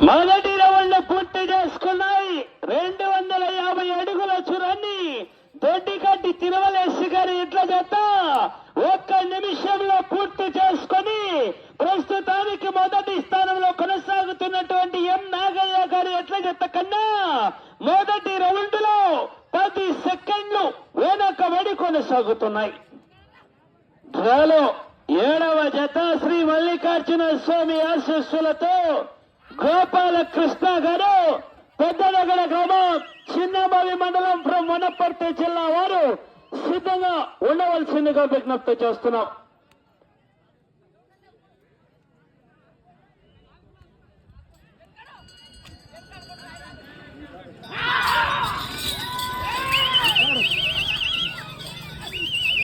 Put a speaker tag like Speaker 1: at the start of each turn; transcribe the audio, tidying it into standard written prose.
Speaker 1: మొదటి రౌండ్ పూర్తి చేసుకున్నాయి. 250 అడుగుల చురాన్ని దొడ్డిగడ్డి తిరుమలేశి గారి ఇట్ల జత 1 నిమిషంలో పూర్తి చేసుకొని ప్రస్తుతానికి మొదటి స్థానంలో కొనసాగుతున్నటువంటి ఎం నాగయ్య గారి ఎట్ల జత కన్నా మొదటి రౌండ్ లో 10 సెకండ్లు వెనకబడి కొనసాగుతున్నాయి. డ్రాలో 7వ జత శ్రీ మల్లికార్జున స్వామి ఆశీస్సులతో గోపాలకృష్ణ గారు పెద్దనగర గ్రామం చిన్నబావి మండలం ఫ్రం వనపర్తి జిల్లా వారు సిద్ధంగా ఉండవలసిందిగా విజ్ఞప్తి చేస్తున్నాం.